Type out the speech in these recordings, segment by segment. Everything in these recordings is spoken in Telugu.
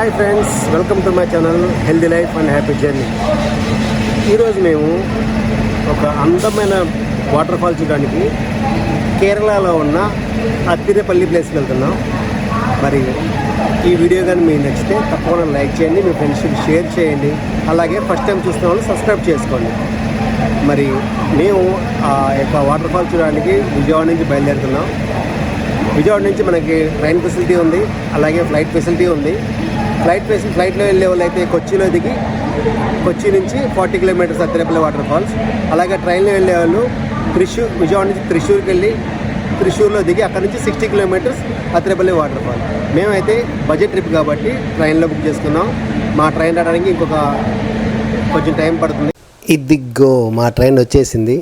Hi friends, welcome to my channel healthy life and happy journey. ఈరోజు మేము ఒక అందమైన వాటర్ ఫాల్ చూడడానికి కేరళలో ఉన్న అత్తిరేపల్లి ప్లేస్కి వెళ్తున్నాం. మరి ఈ వీడియో కానీ మీకు నచ్చితే తప్పకుండా లైక్ చేయండి, మీ ఫ్రెండ్స్కి షేర్ చేయండి. అలాగే ఫస్ట్ టైం చూస్తున్న వాళ్ళు సబ్స్క్రైబ్ చేసుకోండి. మరి మేము ఆ యొక్క వాటర్ ఫాల్ చూడడానికి విజయవాడ నుంచి బయలుదేరుతున్నాం. విజయవాడ నుంచి మనకి ట్రైన్ ఫెసిలిటీ ఉంది, అలాగే ఫ్లైట్ ఫెసిలిటీ ఉంది. ఫ్లైట్లో వెళ్ళే వాళ్ళు అయితే కొచ్చిలో దిగి కొచ్చి నుంచి 40 కిలోమీటర్స్ అత్తిరేపల్లి వాటర్ ఫాల్స్. అలాగే ట్రైన్లో వెళ్ళే వాళ్ళు విజయవాడ నుంచి త్రిశూర్కి వెళ్ళి త్రిశూర్లో దిగి అక్కడ నుంచి 60 కిలోమీటర్స్ అత్తిరేపల్లి వాటర్ ఫాల్. మేమైతే బడ్జెట్ ట్రిప్ కాబట్టి ట్రైన్లో బుక్ చేసుకున్నాం. మా ట్రైన్ రావడానికి కొంచెం టైం పడుతుంది. ఇదిగో మా ట్రైన్ వచ్చేసింది.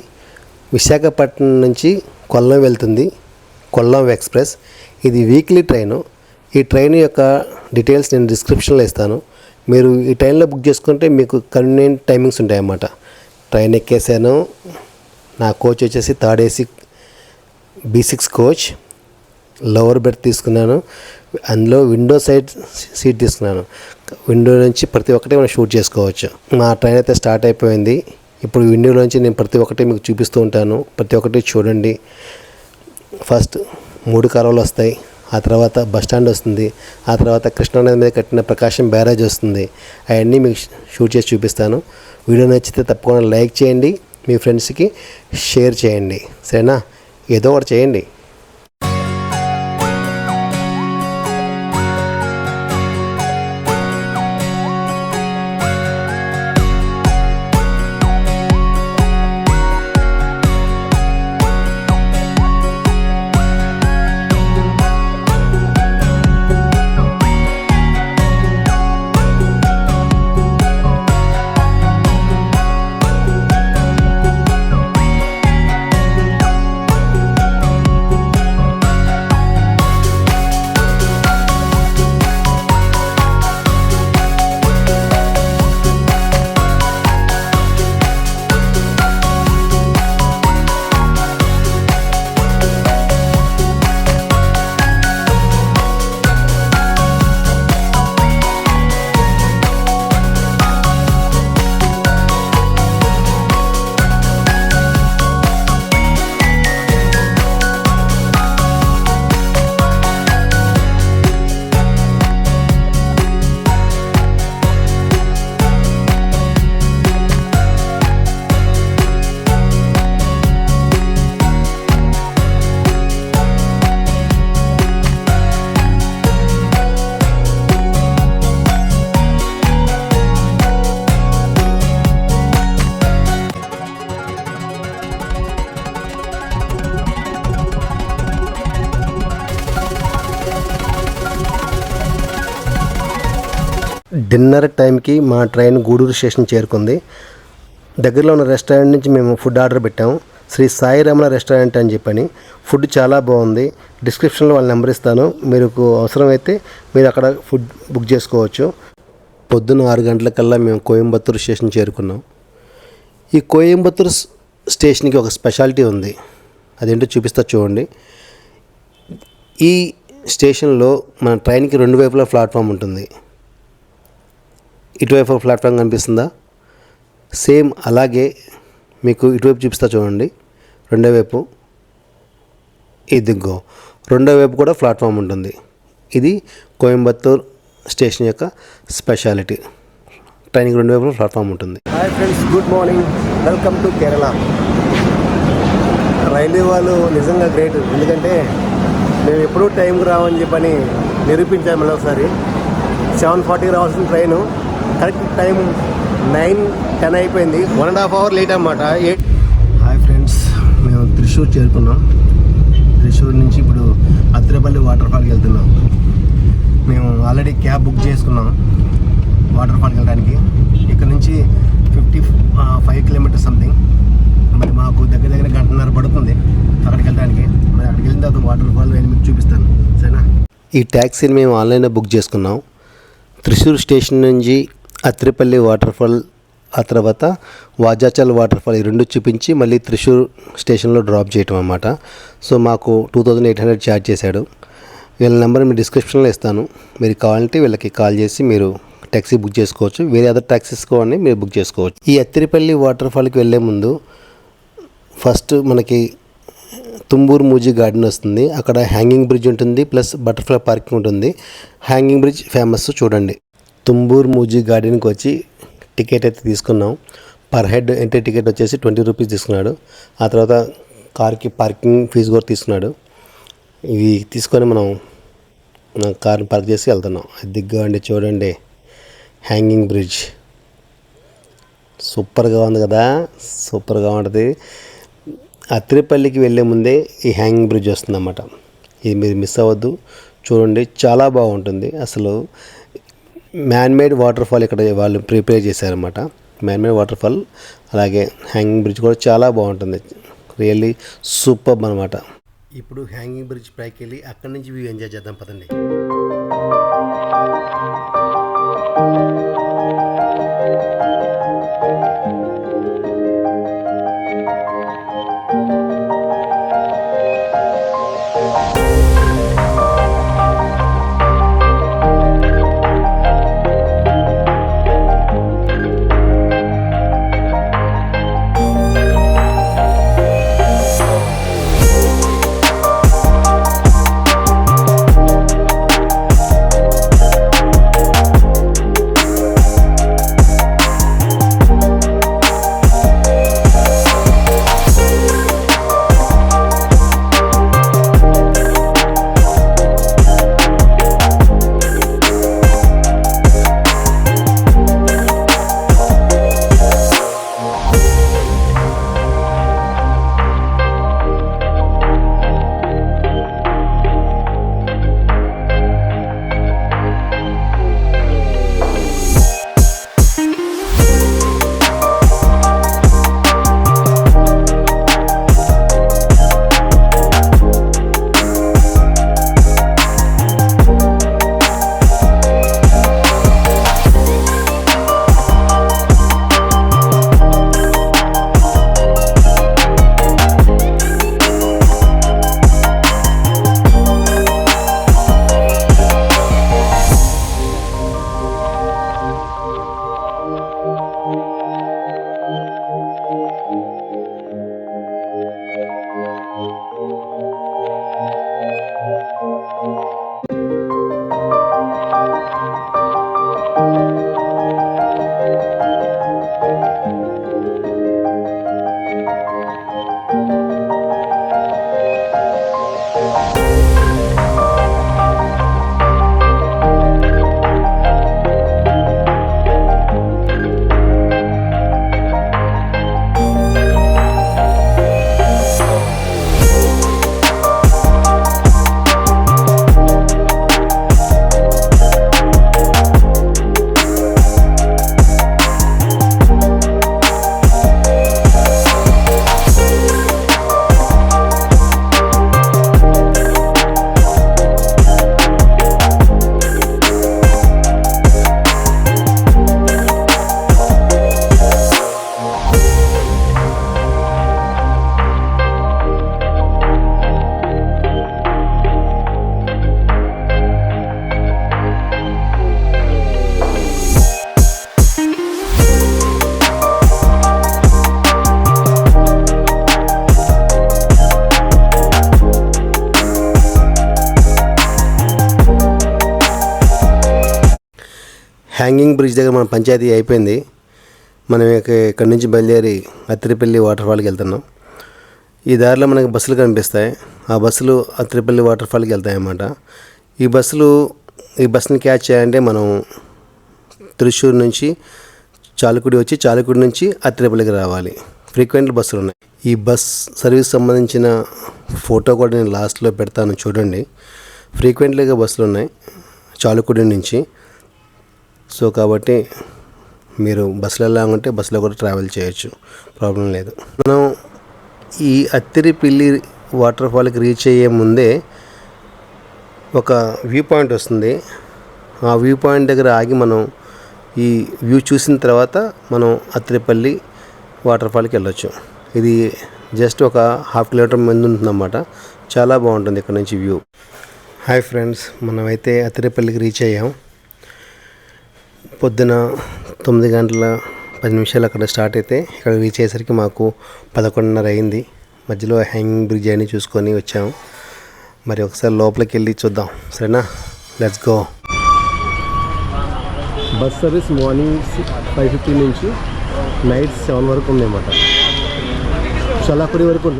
విశాఖపట్నం నుంచి కొల్లం వెళ్తుంది, కొల్లం ఎక్స్ప్రెస్. ఇది వీక్లీ ట్రైను. ఈ ట్రైన్ యొక్క డీటెయిల్స్ నేను డిస్క్రిప్షన్లో ఇస్తాను. మీరు ఈ ట్రైన్లో బుక్ చేసుకుంటే మీకు కన్వీనియంట్ టైమింగ్స్ ఉంటాయన్నమాట. ట్రైన్ ఎక్కేసాను. నా కోచ్ వచ్చేసి 3rd AC B6 coach. Lower berth తీసుకున్నాను. అందులో విండో సైడ్ సీట్ తీసుకున్నాను. విండో నుంచి ప్రతి ఒక్కటి మనం షూట్ చేసుకోవచ్చు. మా ట్రైన్ అయితే స్టార్ట్ అయిపోయింది. ఇప్పుడు విండోలో నుంచి నేను ప్రతి ఒక్కటి మీకు చూపిస్తూ ఉంటాను. ప్రతి ఒక్కటి చూడండి. ఫస్ట్ 3 కాలువలు వస్తాయి, ఆ తర్వాత బస్టాండ్ వస్తుంది, ఆ తర్వాత కృష్ణానది మీద కట్టిన ప్రకాశం బ్యారేజ్ వస్తుంది. అవన్నీ మీకు షూట్ చేసి చూపిస్తాను. వీడియో నచ్చితే తప్పకుండా లైక్ చేయండి, మీ ఫ్రెండ్స్కి షేర్ చేయండి. సరేనా? ఏదో ఒకటి చేయండి. డిన్నర్ టైంకి మా ట్రైన్ గూడూరు స్టేషన్ చేరుకుంది. దగ్గరలో ఉన్న రెస్టారెంట్ నుంచి మేము ఫుడ్ ఆర్డర్ పెట్టాము. శ్రీ సాయి రమణ రెస్టారెంట్ అని చెప్పని. ఫుడ్ చాలా బాగుంది. డిస్క్రిప్షన్లో వాళ్ళ నెంబర్ ఇస్తాను. మీకు అవసరమైతే మీరు అక్కడ ఫుడ్ బుక్ చేసుకోవచ్చు. పొద్దున్న 6 గంటలకల్లా మేము కోయంబత్తూరు స్టేషన్ చేరుకున్నాం. ఈ కోయంబత్తూరు స్టేషన్కి ఒక స్పెషాలిటీ ఉంది. అదేంటో చూపిస్తా చూడండి. ఈ స్టేషన్లో మన ట్రైన్కి 2 వైపులా ప్లాట్ఫామ్ ఉంటుంది. ఇటువైపు ప్లాట్ఫామ్ కనిపిస్తుందా? సేమ్ అలాగే మీకు ఇటువైపు చూపిస్తా చూడండి. రెండో వైపు ఇదిగో రెండో వైపు కూడా ప్లాట్ఫామ్ ఉంటుంది. ఇది కోయంబత్తూర్ స్టేషన్ యొక్క స్పెషాలిటీ. ట్రైన్కి 2 వైపులా ప్లాట్ఫామ్ ఉంటుంది. Hi friends, good morning, welcome to Kerala. Railway వాళ్ళు నిజంగా గ్రేట్. ఎందుకంటే మేము ఎప్పుడూ టైంకి రావని చెప్పని నిరూపించాము. మళ్ళీ ఒకసారి 7:40 రావాల్సిన ట్రైను కరెక్ట్ టైం 9:10 అయిపోయింది. 1.5 అవర్ లేట్ అన్నమాట. హాయ్ ఫ్రెండ్స్, మేము త్రిశూర్ చేరుకున్నాం. త్రిశూర్ నుంచి ఇప్పుడు అత్తిరేపల్లి వాటర్ ఫాల్కి వెళ్తున్నాం. మేము ఆల్రెడీ క్యాబ్ బుక్ చేసుకున్నాం వాటర్ ఫాల్కి వెళ్ళడానికి. ఇక్కడ నుంచి 55 కిలోమీటర్స్ సంథింగ్. మరి మాకు దగ్గర 1.5 గంట పడుతుంది అక్కడికి వెళ్ళడానికి. మరి అక్కడికి వెళ్ళిన తర్వాత వాటర్ ఫాల్ నేను మీకు చూపిస్తాను. సరేనా? ఈ ట్యాక్సీని మేము ఆన్లైన్లో బుక్ చేసుకున్నాం. త్రిశూర్ స్టేషన్ నుంచి అత్తిరేపల్లి వాటర్ ఫాల్, ఆ తర్వాత వాజాచల్ వాటర్ ఫాల్, ఈ 2 చూపించి మళ్ళీ త్రిశూర్ స్టేషన్లో డ్రాప్ చేయటం అన్నమాట. సో మాకు 2800 ఛార్జ్ చేశాడు. వీళ్ళ నెంబర్ మీ డిస్క్రిప్షన్లో ఇస్తాను. మీరు కావాలంటే వీళ్ళకి కాల్ చేసి మీరు ట్యాక్సీ బుక్ చేసుకోవచ్చు. వేరే అదర్ ట్యాక్సీస్ కూడా మీరు బుక్ చేసుకోవచ్చు. ఈ అత్తిరిపల్లి వాటర్ ఫాల్కి వెళ్ళే ముందు ఫస్ట్ మనకి తుంబూరు మూజీ గార్డెన్ వస్తుంది. అక్కడ హ్యాంగింగ్ బ్రిడ్జ్ ఉంటుంది, ప్లస్ బటర్ఫ్లై పార్కింగ్ ఉంటుంది. హ్యాంగింగ్ బ్రిడ్జ్ ఫేమస్ చూడండి. తుంబూరు మూజీ గార్డెన్కి వచ్చి టికెట్ అయితే తీసుకున్నాం. పర్ హెడ్ ఎంట్రీ టికెట్ వచ్చేసి 20 రూపీస్ తీసుకున్నాడు. ఆ తర్వాత కార్కి పార్కింగ్ ఫీజు కూడా తీసుకున్నాడు. ఇవి తీసుకొని మనం కార్ని పార్క్ చేసి వెళ్తున్నాం. దిగ్గా అండి చూడండి, హ్యాంగింగ్ బ్రిడ్జ్ సూపర్గా ఉంది కదా, సూపర్గా ఉంటుంది. అత్తిరిపల్లికి వెళ్ళే ముందే ఈ హ్యాంగింగ్ బ్రిడ్జ్ వస్తుందన్నమాట. ఇది మీరు మిస్ అవ్వద్దు, చూడండి చాలా బాగుంటుంది. అసలు మ్యాన్మేడ్ వాటర్ ఫాల్ ఇక్కడ వాళ్ళు ప్రిపేర్ చేశారన్నమాట. మ్యాన్మేడ్ వాటర్ ఫాల్, అలాగే హ్యాంగింగ్ బ్రిడ్జ్ కూడా చాలా బాగుంటుంది. రియల్లీ సూపర్ అనమాట. ఇప్పుడు హ్యాంగింగ్ బ్రిడ్జ్ పైకి వెళ్ళి అక్కడి నుంచి వ్యూ ఎంజాయ్ చేద్దాం పదండి. హ్యాంగింగ్ బ్రిడ్జ్ దగ్గర మన పంచాయతీ అయిపోయింది. మనం ఇక్కడి నుంచి బయలుదేరి అత్తిరిపల్లి వాటర్ ఫాల్కి వెళ్తున్నాం. ఈ దారిలో మనకి బస్సులు కనిపిస్తాయి. ఆ బస్సులు అత్తిరిపల్లి వాటర్ ఫాల్కి వెళ్తాయి అన్నమాట. ఈ బస్సుని క్యాచ్ చేయాలంటే మనం త్రిశూర్ నుంచి చాలకుడి వచ్చి చాలకుడి నుంచి అత్తిరిపల్లికి రావాలి. ఫ్రీక్వెంట్ బస్సులు ఉన్నాయి. ఈ బస్ సర్వీస్ సంబంధించిన ఫోటో కూడా నేను లాస్ట్లో పెడతాను చూడండి. ఫ్రీక్వెంట్లీగా బస్సులు ఉన్నాయి చాలకుడి నుంచి. సో కాబట్టి మీరు బస్సులో వెళ్ళాలంటే బస్సులో కూడా ట్రావెల్ చేయొచ్చు, ప్రాబ్లం లేదు. మనం ఈ అత్తిరిపల్లి వాటర్ ఫాల్కి రీచ్ అయ్యే ముందే ఒక వ్యూ పాయింట్ వస్తుంది. ఆ వ్యూ పాయింట్ దగ్గర ఆగి మనం ఈ వ్యూ చూసిన తర్వాత మనం అత్తిరిపల్లి వాటర్ ఫాల్కి వెళ్ళొచ్చు. ఇది జస్ట్ ఒక 1/2 కిలోమీటర్ ముందు ఉంటుందన్నమాట. చాలా బాగుంటుంది ఇక్కడ నుంచి వ్యూ. హాయ్ ఫ్రెండ్స్, మనమైతే అత్తిరేపల్లికి రీచ్ అయ్యాం. పొద్దున 9 గంటల 10 నిమిషాలు అక్కడ స్టార్ట్ అయితే ఇక్కడ రీచ్ అయ్యేసరికి మాకు 11:30 అయింది. మధ్యలో హ్యాంగింగ్ బ్రిడ్జ్ అని చూసుకొని వచ్చాము. మరి ఒకసారి లోపలికి వెళ్ళి చూద్దాం, సరేనా? Let's go. Bus service morning 5:15 నుంచి నైట్ 7 వరకు ఉందన్నమాట. చలాకుడి వరకు ఉంది.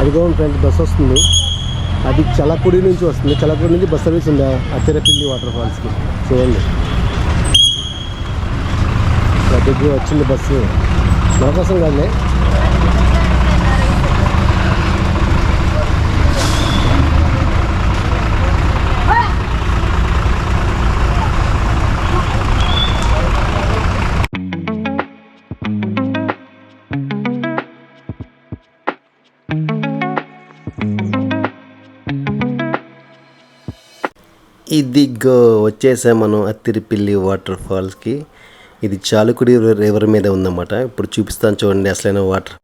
అదిగో ఫ్రెండ్స్, బస్ వస్తుంది. అది చలకుడి నుంచి వస్తుంది. చలకుడి నుంచి బస్ సర్వీస్ ఉంది అత్తిరేపల్లి వాటర్ ఫాల్స్కి. చూడండి, దగ్గర వచ్చింది బస్సు. మన కోసం కాదులే. ఇదిగో వచ్చేసాం మనం అత్తిరేపల్లి వాటర్ ఫాల్స్కి. ఇది చాలకుడి రివర్ మీద ఉందన్నమాట. ఇప్పుడు చూపిస్తాను చూడండి అసలైన వాటర్.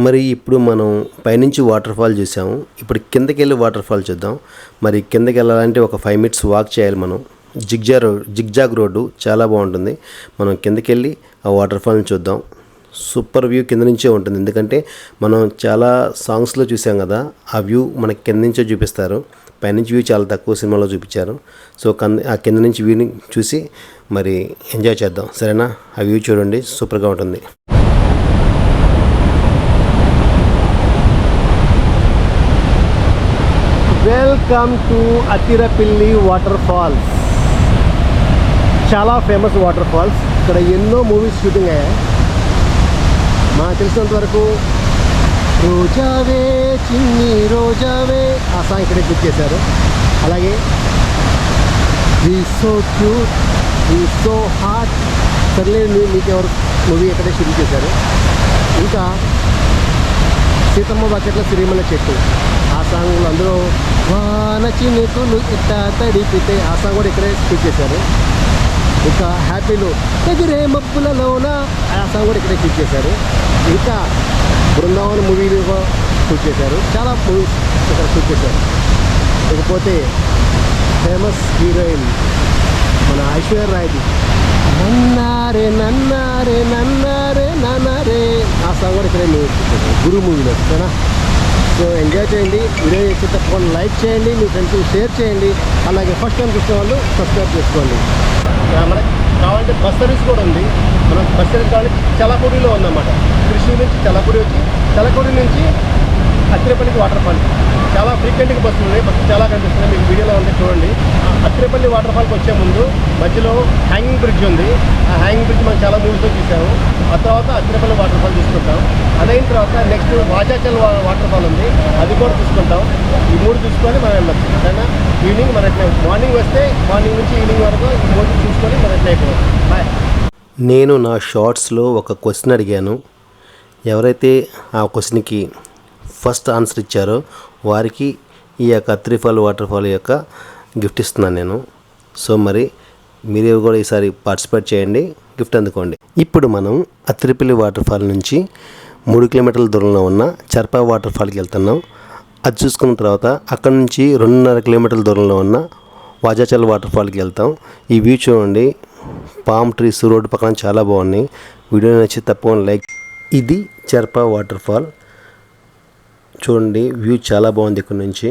మరి ఇప్పుడు మనం పైనుంచి వాటర్ ఫాల్ చూసాము. ఇప్పుడు కిందకి వెళ్ళి వాటర్ ఫాల్ చూద్దాం. మరి కిందకి వెళ్ళాలంటే ఒక 5 minutes వాక్ చేయాలి మనం. జిగ్జాగ్ రోడ్డు చాలా బాగుంటుంది. మనం కిందకి వెళ్ళి ఆ వాటర్ ఫాల్ని చూద్దాం. సూపర్ వ్యూ కింద నుంచే ఉంటుంది. ఎందుకంటే మనం చాలా సాంగ్స్లో చూసాం కదా, ఆ వ్యూ మనకి కింద నుంచే చూపిస్తారు. పైనుంచి వ్యూ చాలా తక్కువ సినిమాలో చూపించారు. సో ఆ కింద నుంచి వ్యూని చూసి మరి ఎంజాయ్ చేద్దాం, సరేనా? ఆ వ్యూ చూడండి, సూపర్గా ఉంటుంది. Welcome to Athirappilly waterfalls. చాలా ఫేమస్ వాటర్ ఫాల్స్. ఇక్కడ ఎన్నో మూవీస్ షూటింగ్ అయ్యాయి. మాకు తెలిసినంత వరకు రోజావే చిన్ని రోజావే ఆ సాంగ్ ఇక్కడే షూట్ చేశారు. అలాగే we so cute, we so hot, సర్లే మీకు ఎవరు మూవీ ఇక్కడే షూట్ చేశారు. ఇంకా సీతమ్మ బకెట్ల సిరిమల చెట్టు ఆ సాంగ్లో, అందులో వాన చినుకులు ఇట్ట తడిపితే ఆ సాంగ్ కూడా ఇక్కడే షూట్ చేశారు. ఇంకా హ్యాపీలో ఎగిరే మబ్బులలోన ఆ సాంగ్ కూడా ఇక్కడే షూట్ చేశారు. ఇంకా బృందావన్ మూవీలో షూట్ చేశారు. చాలా మూవీస్ ఇక్కడ షూట్ చేశారు. ఇకపోతే ఫేమస్ హీరోయిన్ మన ఐశ్వర్య రాయ్ది నన్నారే నన్నారే నన్నారే నన్నారే ఆ సాంగ్ కూడా ఇక్కడే గురు మూవీలో, ఓకేనా? సో ఎంజాయ్ చేయండి. వీడియో చేసి తప్పకుండా లైక్ చేయండి, మీ ఫ్రెండ్స్కి షేర్ చేయండి. అలాగే ఫస్ట్ టైం చూసిన వాళ్ళు సబ్స్క్రైబ్ చేసుకోండి. మనకి కావాలంటే బస్ సర్వీస్ కూడా ఉంది. మనం బస్ సర్వీస్ కావాలంటే చలకుడిలో ఉందన్నమాట. త్రిశూర్ నుంచి చలకుడి వచ్చి చలకుడి నుంచి అత్తిరేపల్లికి వాటర్ ఫాల్ చాలా ఫ్రీక్వెంట్గా బస్సులు ఉన్నాయి. బస్సు చాలా కనిపిస్తున్నాయి, మీకు వీడియోలో ఉంటే చూడండి. అత్తిరేపల్లి వాటర్ ఫాల్కి వచ్చే ముందు మధ్యలో హ్యాంగింగ్ బ్రిడ్జ్ ఉంది. ఆ హ్యాంగింగ్ బ్రిడ్జ్ మనం చాలా మూవీస్లో చూసాము. ఆ తర్వాత అత్తిరేపల్లి వాటర్ ఫాల్ చూసుకుంటాం. అదైన తర్వాత నెక్స్ట్ వాజాచల్ వాటర్ ఫాల్ ఉంది, అది కూడా చూసుకుంటాం. ఈ 3 చూసుకొని మనం వెళ్ళొచ్చు, సరేనా? ఈవినింగ్ మన ఎట్లా మార్నింగ్ వస్తే మార్నింగ్ నుంచి ఈవినింగ్ వరకు ఈ 3 చూసుకొని మన ఎట్లా అయిపోవచ్చు. బాయ్. నేను నా షార్ట్స్లో ఒక క్వశ్చన్ అడిగాను. ఎవరైతే ఆ క్వశ్చన్కి ఫస్ట్ ఆన్సర్ ఇచ్చారో వారికి ఈ యొక్క అత్తిరేపల్లి వాటర్ ఫాల్ యొక్క గిఫ్ట్ ఇస్తున్నాను నేను. సో మరి మీరు కూడా ఈసారి పార్టిసిపేట్ చేయండి, గిఫ్ట్ అందుకోండి. ఇప్పుడు మనం అత్తిరేపల్లి వాటర్ ఫాల్ నుంచి 3 కిలోమీటర్ల దూరంలో ఉన్న చర్పా వాటర్ ఫాల్కి వెళ్తున్నాం. అది చూసుకున్న తర్వాత అక్కడ నుంచి 2.5 కిలోమీటర్ల దూరంలో ఉన్న వాజాచల్ వాటర్ ఫాల్కి వెళ్తాం. ఈ వ్యూ చూడండి, పామ్ ట్రీస్ రోడ్డు పక్కన చాలా బాగున్నాయి. వీడియో నచ్చి తప్పకుండా లైక్. ఇది చర్పా వాటర్ ఫాల్ చూడండి, వ్యూ చాలా బాగుంది ఇక్కడ నుంచి.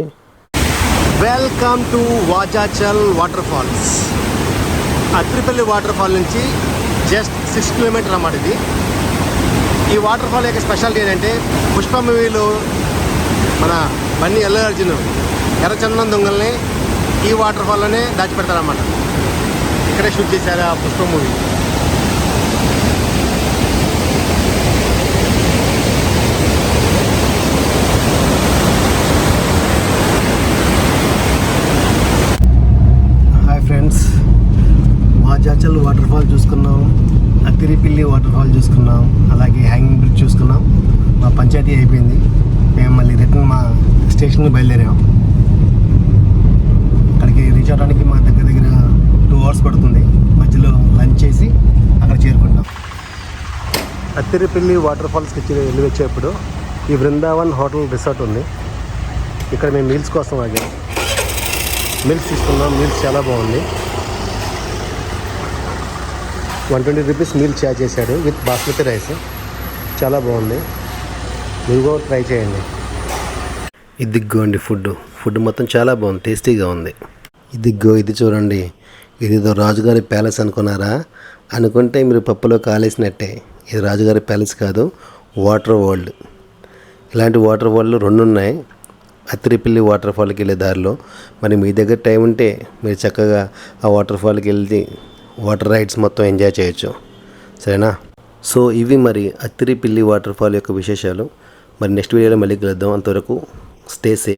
Welcome to Vazhachal waterfalls. Athirappilly waterfall నుంచి జస్ట్ 6 కిలోమీటర్ అన్నమాట ఇది. ఈ వాటర్ ఫాల్ యొక్క స్పెషాలిటీ ఏంటంటే పుష్ప మూవీలో మన బన్నీ అల్లు అర్జున్ ఎర్రచందనం దొంగల్ని ఈ వాటర్ ఫాల్లోనే దాచిపెడతారన్నమాట. ఇక్కడే షూట్ చేశారు ఆ Pushpa movie. Hi friends, Vazhachal waterfall చూసుకున్నాం, అత్తిరిపిల్లి వాటర్ ఫాల్ చూసుకున్నాం, అలాగే హ్యాంగింగ్ బ్రిడ్జ్ చూసుకున్నాం. మా పంచాయతీ అయిపోయింది. మేము మళ్ళీ రిటర్న్ మా స్టేషన్కి బయలుదేరాం. అక్కడికి రీచ్ అవడానికి మా దగ్గర 2 hours పడుతుంది. మధ్యలో లంచ్ చేసి అక్కడ చేరుకుంటాం. అత్తిరిపిల్లి వాటర్ ఫాల్స్కి వెళ్ళి వచ్చేప్పుడు ఈ బృందావన్ హోటల్ రిసార్ట్ ఉంది. ఇక్కడ మేము మీల్స్ కోసం ఆగాం. మీల్స్ తీసుకున్నాం. మీల్స్ చాలా బాగుంది. 120 రూపీస్ మీల్ ఛార్జ్ చేశాడు విత్ బాస్మతి రైస్. చాలా బాగుంది. మీరు కూడా ట్రై చేయండి. ఇదిగోండి ఫుడ్ మొత్తం చాలా బాగుంది, టేస్టీగా ఉంది. ఇది చూడండి, ఇదిదో రాజుగారి ప్యాలెస్ అనుకున్నారా? అనుకుంటే మీరు పప్పులో కాలేసినట్టే. ఇది రాజుగారి ప్యాలెస్ కాదు, వాటర్ వరల్డ్. ఇలాంటి వాటర్ వరల్డ్ 2 ఉన్నాయి అత్తిరిపిల్లి వాటర్ ఫాల్కి వెళ్ళే దారిలో. మరి మీ దగ్గర టైం ఉంటే మీరు చక్కగా ఆ వాటర్ ఫాల్కి వెళ్ళి వాటర్ రైడ్స్ మొత్తం ఎంజాయ్ చేయొచ్చు. సరేనా? సో ఇవి మరి అత్తిరిపిల్లి వాటర్ ఫాల్ యొక్క విశేషాలు. మరి నెక్స్ట్ వీడియోలో మళ్ళీ కలుద్దాం. అంతవరకు స్టే సేఫ్.